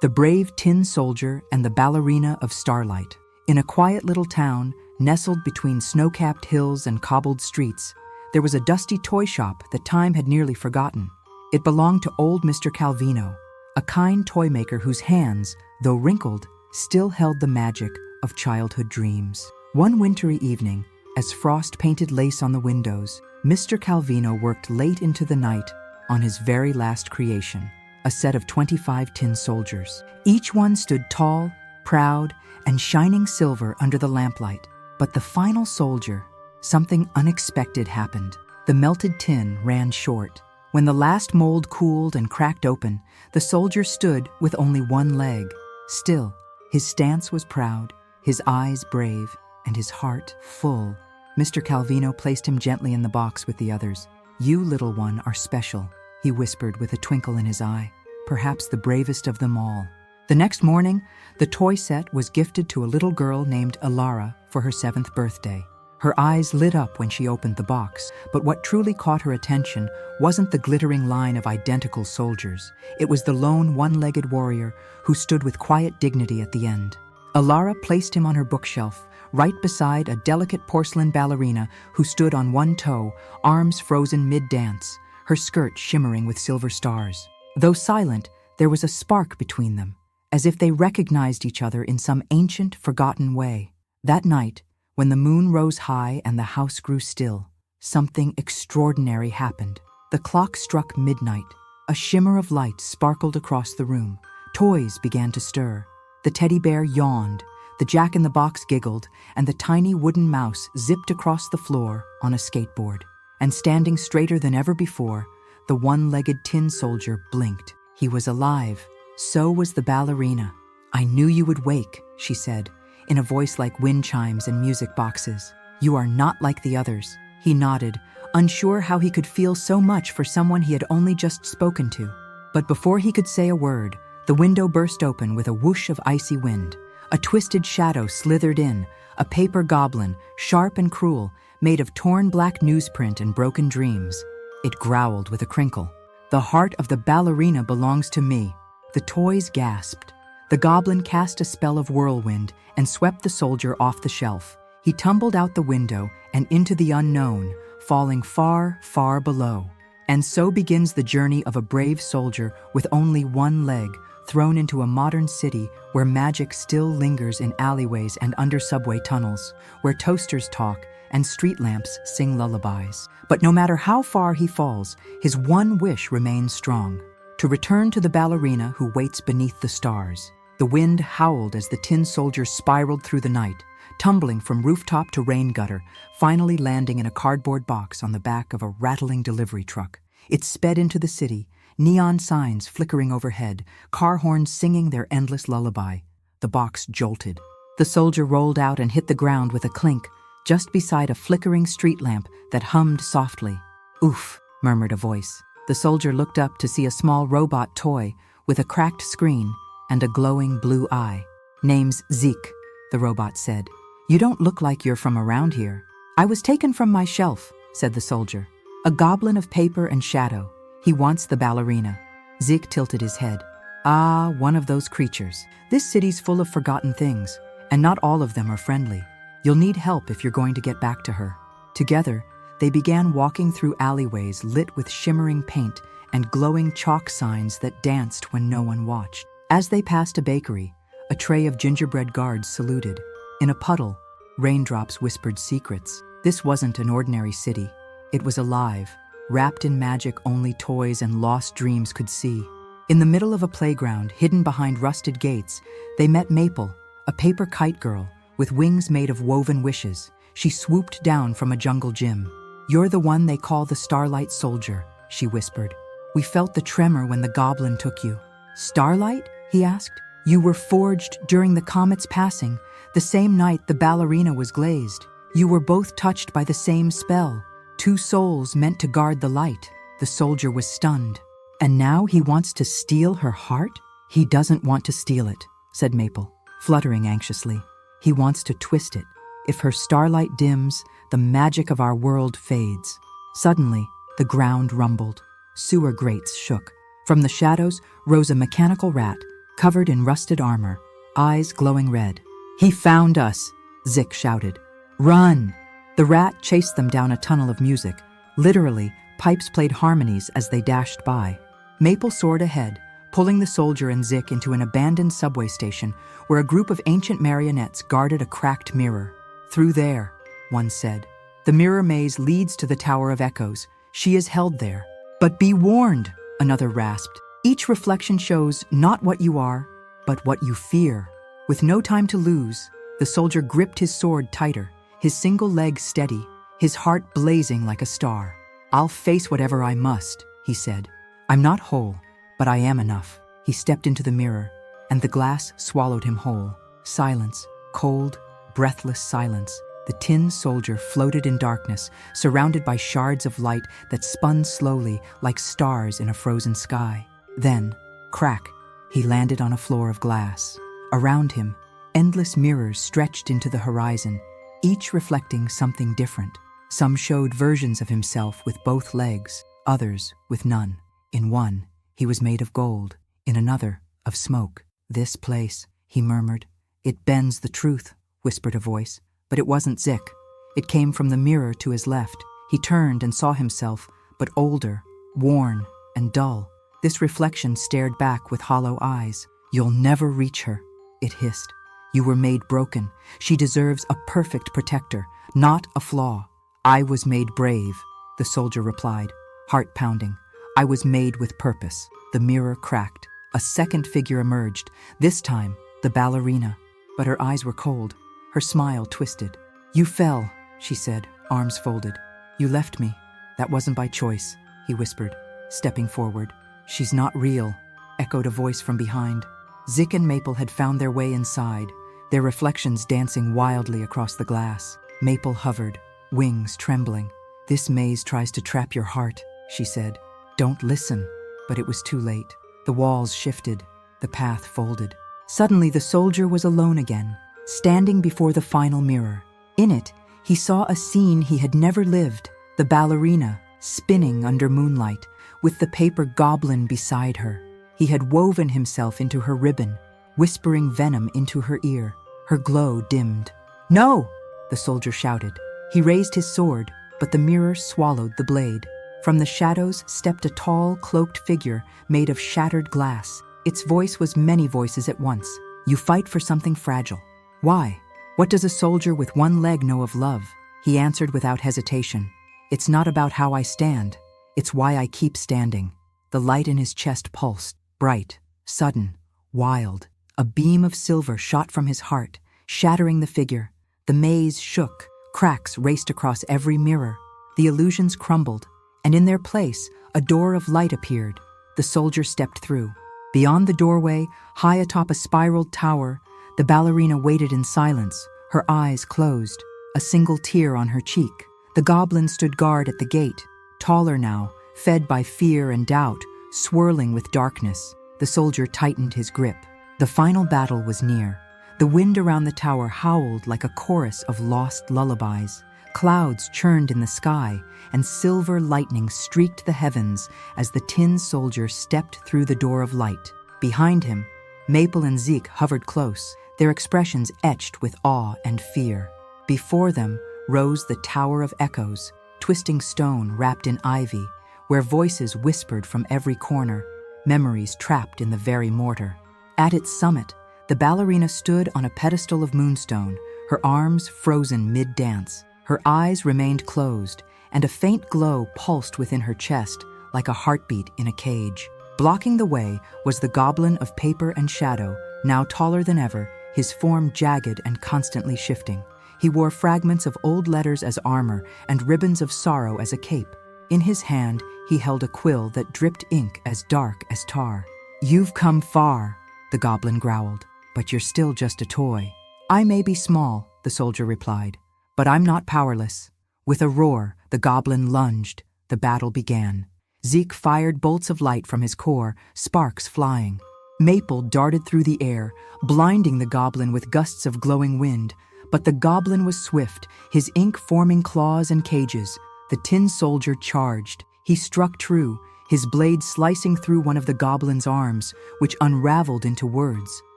The Brave Tin Soldier and the Ballerina of Starlight. In a quiet little town, nestled between snow-capped hills and cobbled streets, there was a dusty toy shop that time had nearly forgotten. It belonged to old Mr. Calvino, a kind toy maker whose hands, though wrinkled, still held the magic of childhood dreams. One wintry evening, as frost painted lace on the windows, Mr. Calvino worked late into the night on his very last creation, a set of 25 tin soldiers. Each one stood tall, proud, and shining silver under the lamplight. But the final soldier, something unexpected happened. The melted tin ran short. When the last mold cooled and cracked open, the soldier stood with only one leg. Still, his stance was proud, his eyes brave, and his heart full. Mr. Calvino placed him gently in the box with the others. "You, little one, are special," he whispered with a twinkle in his eye, "perhaps the bravest of them all." The next morning, the toy set was gifted to a little girl named Alara for her 7th birthday. Her eyes lit up when she opened the box, but what truly caught her attention wasn't the glittering line of identical soldiers. It was the lone one-legged warrior who stood with quiet dignity at the end. Alara placed him on her bookshelf, right beside a delicate porcelain ballerina who stood on one toe, arms frozen mid-dance, her skirt shimmering with silver stars. Though silent, there was a spark between them, as if they recognized each other in some ancient, forgotten way. That night, when the moon rose high and the house grew still, something extraordinary happened. The clock struck midnight. A shimmer of light sparkled across the room. Toys began to stir. The teddy bear yawned, the jack-in-the-box giggled, and the tiny wooden mouse zipped across the floor on a skateboard. And standing straighter than ever before, the one-legged tin soldier blinked. He was alive. So was the ballerina. "I knew you would wake," she said, in a voice like wind chimes and music boxes. "You are not like the others." He nodded, unsure how he could feel so much for someone he had only just spoken to. But before he could say a word, the window burst open with a whoosh of icy wind. A twisted shadow slithered in, a paper goblin, sharp and cruel, made of torn black newsprint and broken dreams. It growled with a crinkle. "The heart of the ballerina belongs to me." The toys gasped. The goblin cast a spell of whirlwind and swept the soldier off the shelf. He tumbled out the window and into the unknown, falling far, far below. And so begins the journey of a brave soldier with only one leg, thrown into a modern city where magic still lingers in alleyways and under subway tunnels, where toasters talk and street lamps sing lullabies. But no matter how far he falls, his one wish remains strong: to return to the ballerina who waits beneath the stars. The wind howled as the tin soldier spiraled through the night, tumbling from rooftop to rain gutter, finally landing in a cardboard box on the back of a rattling delivery truck. It sped into the city, neon signs flickering overhead, car horns singing their endless lullaby. The box jolted. The soldier rolled out and hit the ground with a clink, just beside a flickering street lamp that hummed softly. "Oof," murmured a voice. The soldier looked up to see a small robot toy with a cracked screen and a glowing blue eye. "Name's Zeke," the robot said. "You don't look like you're from around here." "I was taken from my shelf," said the soldier. "A goblin of paper and shadow. He wants the ballerina." Zeke tilted his head. "Ah, one of those creatures. This city's full of forgotten things, and not all of them are friendly. You'll need help if you're going to get back to her." Together, they began walking through alleyways lit with shimmering paint and glowing chalk signs that danced when no one watched. As they passed a bakery, a tray of gingerbread guards saluted. In a puddle, raindrops whispered secrets. This wasn't an ordinary city. It was alive, wrapped in magic only toys and lost dreams could see. In the middle of a playground, hidden behind rusted gates, they met Maple, a paper kite girl with wings made of woven wishes. She swooped down from a jungle gym. "You're the one they call the Starlight Soldier," she whispered. "We felt the tremor when the goblin took you." "Starlight?" he asked. "You were forged during the comet's passing, the same night the ballerina was glazed. You were both touched by the same spell. Two souls meant to guard the light." The soldier was stunned. "And now he wants to steal her heart?" "He doesn't want to steal it," said Maple, fluttering anxiously. "He wants to twist it. If her starlight dims, the magic of our world fades." Suddenly, the ground rumbled. Sewer grates shook. From the shadows rose a mechanical rat, covered in rusted armor, eyes glowing red. "He found us!" Zik shouted. "Run!" The rat chased them down a tunnel of music. Literally, pipes played harmonies as they dashed by. Maple soared ahead, pulling the soldier and Zik into an abandoned subway station where a group of ancient marionettes guarded a cracked mirror. "Through there," one said. "The mirror maze leads to the Tower of Echoes. She is held there." "But be warned," another rasped. "Each reflection shows not what you are, but what you fear." With no time to lose, the soldier gripped his sword tighter, his single leg steady, his heart blazing like a star. "I'll face whatever I must," he said. "I'm not whole, but I am enough." He stepped into the mirror, and the glass swallowed him whole. Silence, cold, breathless silence. The tin soldier floated in darkness, surrounded by shards of light that spun slowly like stars in a frozen sky. Then, crack, he landed on a floor of glass. Around him, endless mirrors stretched into the horizon, each reflecting something different. Some showed versions of himself with both legs, others with none. In one, he was made of gold, in another, of smoke. "This place," he murmured. "It bends the truth," whispered a voice. But it wasn't Zik. It came from the mirror to his left. He turned and saw himself, but older, worn, and dull. This reflection stared back with hollow eyes. "You'll never reach her," it hissed. "You were made broken. She deserves a perfect protector, not a flaw." "I was made brave," the soldier replied, heart pounding. "I was made with purpose." The mirror cracked. A second figure emerged, this time the ballerina. But her eyes were cold, her smile twisted. "You fell," she said, arms folded. "You left me. That wasn't by choice," he whispered, stepping forward. "She's not real," echoed a voice from behind. Zik and Maple had found their way inside, their reflections dancing wildly across the glass. Maple hovered, wings trembling. "This maze tries to trap your heart," she said. "Don't listen." But it was too late. The walls shifted, the path folded. Suddenly the soldier was alone again, standing before the final mirror. In it, he saw a scene he had never lived, the ballerina, spinning under moonlight, with the paper goblin beside her. He had woven himself into her ribbon, whispering venom into her ear. Her glow dimmed. "No!" the soldier shouted. He raised his sword, but the mirror swallowed the blade. From the shadows stepped a tall, cloaked figure made of shattered glass. Its voice was many voices at once. "You fight for something fragile. Why? What does a soldier with one leg know of love?" He answered without hesitation. "It's not about how I stand. It's why I keep standing." The light in his chest pulsed, bright, sudden, wild. A beam of silver shot from his heart, shattering the figure. The maze shook. Cracks raced across every mirror. The illusions crumbled, and in their place, a door of light appeared. The soldier stepped through. Beyond the doorway, high atop a spiraled tower, the ballerina waited in silence, her eyes closed, a single tear on her cheek. The goblin stood guard at the gate, taller now, fed by fear and doubt, swirling with darkness. The soldier tightened his grip. The final battle was near. The wind around the tower howled like a chorus of lost lullabies. Clouds churned in the sky, and silver lightning streaked the heavens as the tin soldier stepped through the door of light. Behind him, Maple and Zik hovered close, their expressions etched with awe and fear. Before them rose the Tower of Echoes, twisting stone wrapped in ivy, where voices whispered from every corner, memories trapped in the very mortar. At its summit, the ballerina stood on a pedestal of moonstone, her arms frozen mid-dance. Her eyes remained closed, and a faint glow pulsed within her chest like a heartbeat in a cage. Blocking the way was the goblin of paper and shadow, now taller than ever, his form jagged and constantly shifting. He wore fragments of old letters as armor and ribbons of sorrow as a cape. In his hand, he held a quill that dripped ink as dark as tar. "You've come far," the goblin growled, "but you're still just a toy." "I may be small," the soldier replied, "but I'm not powerless." With a roar, the goblin lunged. The battle began. Zik fired bolts of light from his core, sparks flying. Maple darted through the air, blinding the goblin with gusts of glowing wind. But the goblin was swift, his ink forming claws and cages. The tin soldier charged. He struck true, his blade slicing through one of the goblin's arms, which unraveled into words,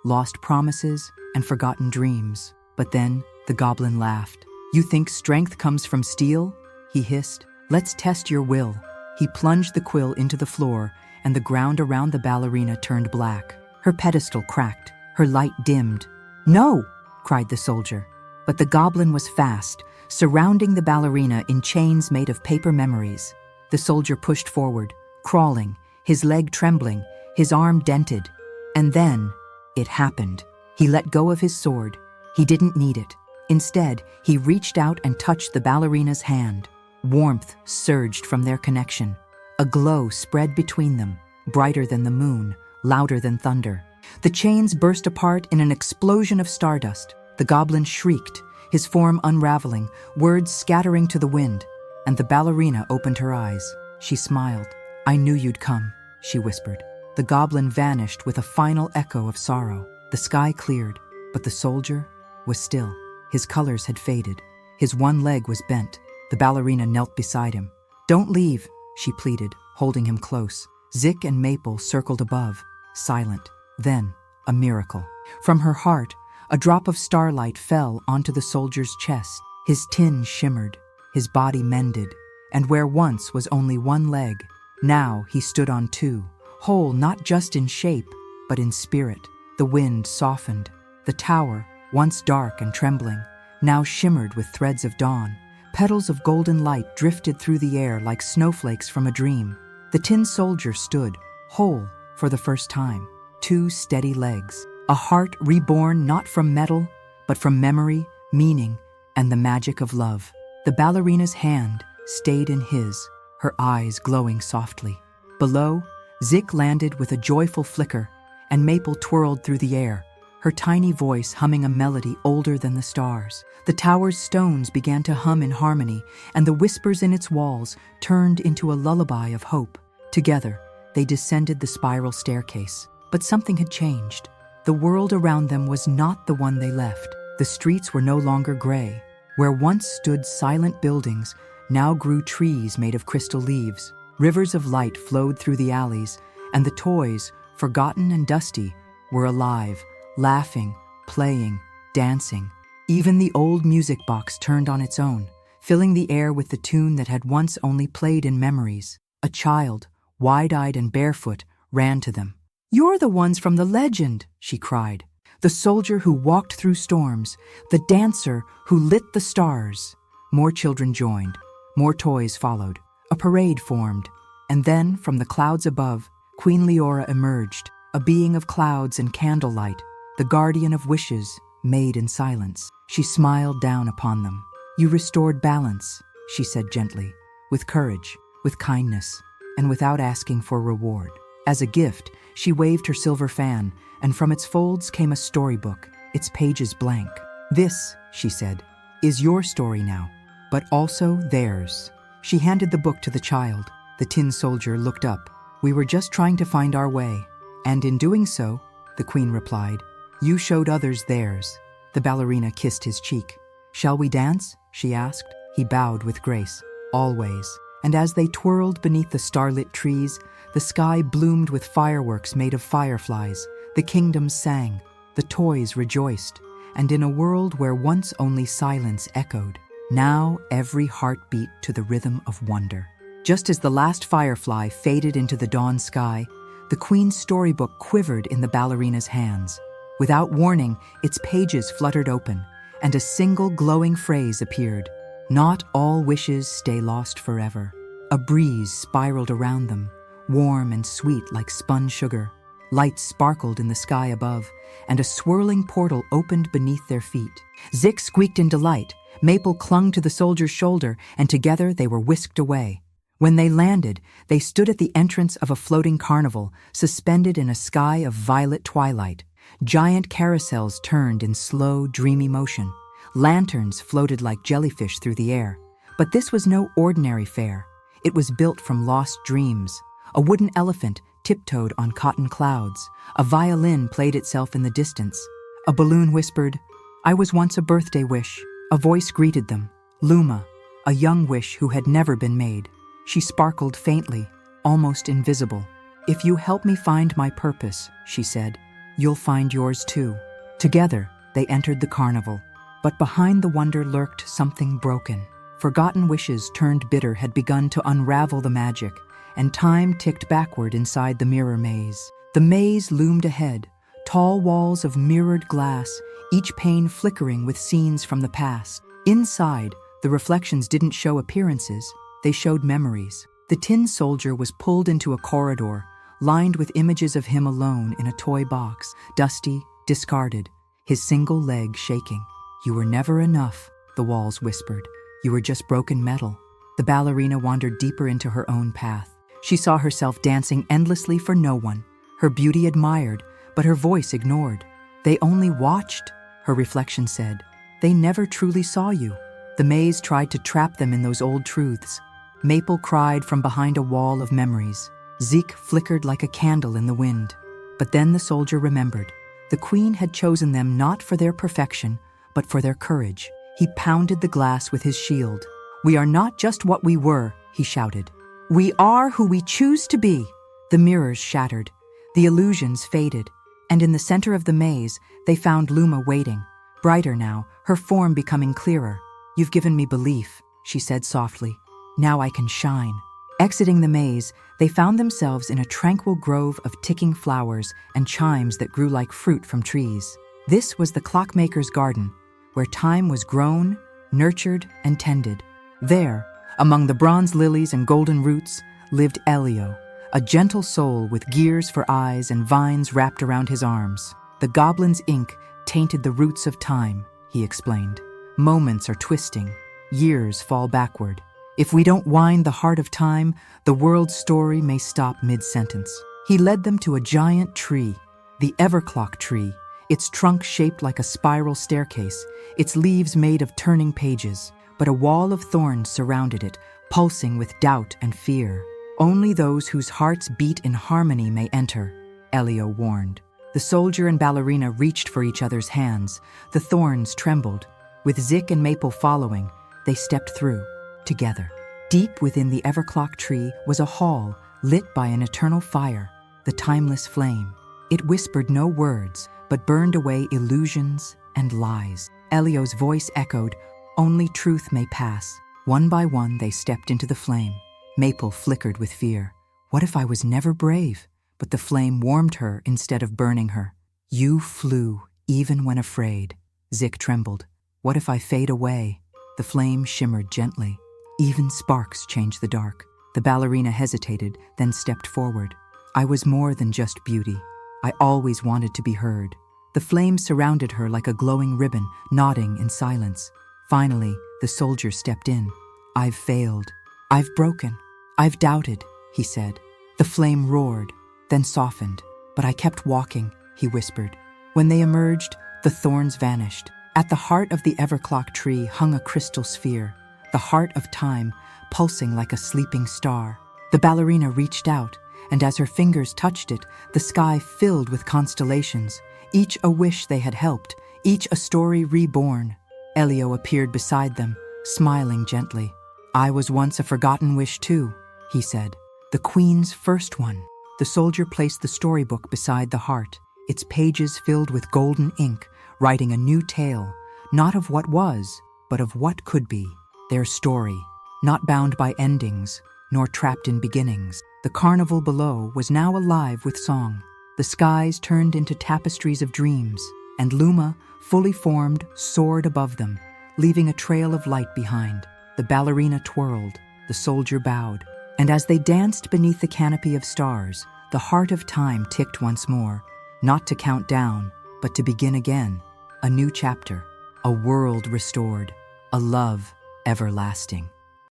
lost promises, and forgotten dreams. But then the goblin laughed. "You think strength comes from steel?" he hissed. "Let's test your will." He plunged the quill into the floor, and the ground around the ballerina turned black. Her pedestal cracked, her light dimmed. "No!" cried the soldier. But the goblin was fast, surrounding the ballerina in chains made of paper memories. The soldier pushed forward, crawling, his leg trembling, his arm dented. And then it happened. He let go of his sword. He didn't need it. Instead, he reached out and touched the ballerina's hand. Warmth surged from their connection. A glow spread between them, brighter than the moon, louder than thunder. The chains burst apart in an explosion of stardust. The goblin shrieked, his form unraveling, words scattering to the wind, and the ballerina opened her eyes. She smiled. "I knew you'd come," she whispered. The goblin vanished with a final echo of sorrow. The sky cleared, but the soldier was still. His colors had faded. His one leg was bent. The ballerina knelt beside him. "Don't leave," she pleaded, holding him close. Zick and Maple circled above, silent. Then, a miracle. From her heart, a drop of starlight fell onto the soldier's chest. His tin shimmered, his body mended, and where once was only one leg, now he stood on two, whole not just in shape, but in spirit. The wind softened. The tower, once dark and trembling, now shimmered with threads of dawn. Petals of golden light drifted through the air like snowflakes from a dream. The tin soldier stood, whole for the first time. Two steady legs. A heart reborn not from metal, but from memory, meaning, and the magic of love. The ballerina's hand stayed in his, her eyes glowing softly. Below, Zick landed with a joyful flicker, and Maple twirled through the air, her tiny voice humming a melody older than the stars. The tower's stones began to hum in harmony, and the whispers in its walls turned into a lullaby of hope. Together, they descended the spiral staircase. But something had changed. The world around them was not the one they left. The streets were no longer gray. Where once stood silent buildings, now grew trees made of crystal leaves. Rivers of light flowed through the alleys, and the toys, forgotten and dusty, were alive, laughing, playing, dancing. Even the old music box turned on its own, filling the air with the tune that had once only played in memories. A child, wide-eyed and barefoot, ran to them. "You're the ones from the legend," she cried. "The soldier who walked through storms, the dancer who lit the stars." More children joined, more toys followed. A parade formed, and then, from the clouds above, Queen Leora emerged, a being of clouds and candlelight, the guardian of wishes, made in silence. She smiled down upon them. "You restored balance," she said gently, with courage, with kindness, and without asking for reward. As a gift, she waved her silver fan, and from its folds came a storybook, its pages blank. "This," she said, "is your story now, but also theirs." She handed the book to the child. The tin soldier looked up. "We were just trying to find our way, and in doing so," the queen replied, "you showed others theirs." The ballerina kissed his cheek. "Shall we dance?" she asked. He bowed with grace. "Always." And as they twirled beneath the starlit trees, the sky bloomed with fireworks made of fireflies. The kingdoms sang, the toys rejoiced, and in a world where once only silence echoed, now every heart beat to the rhythm of wonder. Just as the last firefly faded into the dawn sky, the queen's storybook quivered in the ballerina's hands. Without warning, its pages fluttered open, and a single glowing phrase appeared. "Not all wishes stay lost forever." A breeze spiraled around them, warm and sweet like spun sugar. Lights sparkled in the sky above, and a swirling portal opened beneath their feet. Zick squeaked in delight. Maple clung to the soldier's shoulder, and together they were whisked away. When they landed, they stood at the entrance of a floating carnival, suspended in a sky of violet twilight. Giant carousels turned in slow, dreamy motion. Lanterns floated like jellyfish through the air. But this was no ordinary fair. It was built from lost dreams. A wooden elephant tiptoed on cotton clouds. A violin played itself in the distance. A balloon whispered, "I was once a birthday wish." A voice greeted them, Luma, a young wish who had never been made. She sparkled faintly, almost invisible. "If you help me find my purpose," she said, "you'll find yours too." Together, they entered the carnival. But behind the wonder lurked something broken. Forgotten wishes turned bitter had begun to unravel the magic, and time ticked backward inside the mirror maze. The maze loomed ahead, tall walls of mirrored glass, each pane flickering with scenes from the past. Inside, the reflections didn't show appearances, they showed memories. The tin soldier was pulled into a corridor, lined with images of him alone in a toy box, dusty, discarded, his single leg shaking. "You were never enough," the walls whispered. "You were just broken metal." The ballerina wandered deeper into her own path. She saw herself dancing endlessly for no one, her beauty admired, but her voice ignored. "They only watched," her reflection said. "They never truly saw you." The maze tried to trap them in those old truths. Maple cried from behind a wall of memories. Zeke flickered like a candle in the wind. But then the soldier remembered. The queen had chosen them not for their perfection, but for their courage. He pounded the glass with his shield. "We are not just what we were," he shouted. "We are who we choose to be." The mirrors shattered. The illusions faded. And in the center of the maze, they found Luma waiting, brighter now, her form becoming clearer. "You've given me belief," she said softly. "Now I can shine." Exiting the maze, they found themselves in a tranquil grove of ticking flowers and chimes that grew like fruit from trees. This was the clockmaker's garden, where time was grown, nurtured, and tended. There, among the bronze lilies and golden roots, lived Elio, a gentle soul with gears for eyes and vines wrapped around his arms. "The goblin's ink tainted the roots of time," he explained. "Moments are twisting, years fall backward. If we don't wind the heart of time, the world's story may stop mid-sentence." He led them to a giant tree, the Everclock Tree, its trunk shaped like a spiral staircase, its leaves made of turning pages. But a wall of thorns surrounded it, pulsing with doubt and fear. "Only those whose hearts beat in harmony may enter," Elio warned. The soldier and ballerina reached for each other's hands. The thorns trembled. With Zik and Maple following, they stepped through, together. Deep within the Everclock Tree was a hall lit by an eternal fire, the timeless flame. It whispered no words, but burned away illusions and lies. Elio's voice echoed, "Only truth may pass." One by one, they stepped into the flame. Maple flickered with fear. "What if I was never brave?" But the flame warmed her instead of burning her. "You flew, even when afraid." Zik trembled. "What if I fade away?" The flame shimmered gently. Even sparks changed the dark. The ballerina hesitated, then stepped forward. "I was more than just beauty. I always wanted to be heard." The flame surrounded her like a glowing ribbon, nodding in silence. Finally, the soldier stepped in. "I've failed. I've broken. I've doubted," he said. The flame roared, then softened. "But I kept walking," he whispered. When they emerged, the thorns vanished. At the heart of the Everclock Tree hung a crystal sphere, the heart of time, pulsing like a sleeping star. The ballerina reached out, and as her fingers touched it, the sky filled with constellations, each a wish they had helped, each a story reborn. Elio appeared beside them, smiling gently. "I was once a forgotten wish too," he said. "The queen's first one." The soldier placed the storybook beside the heart, its pages filled with golden ink, writing a new tale, not of what was, but of what could be. Their story, not bound by endings, nor trapped in beginnings. The carnival below was now alive with song. The skies turned into tapestries of dreams, and Luma, fully formed, soared above them, leaving a trail of light behind. The ballerina twirled, the soldier bowed, and as they danced beneath the canopy of stars, the heart of time ticked once more, not to count down, but to begin again. A new chapter, a world restored, a love everlasting.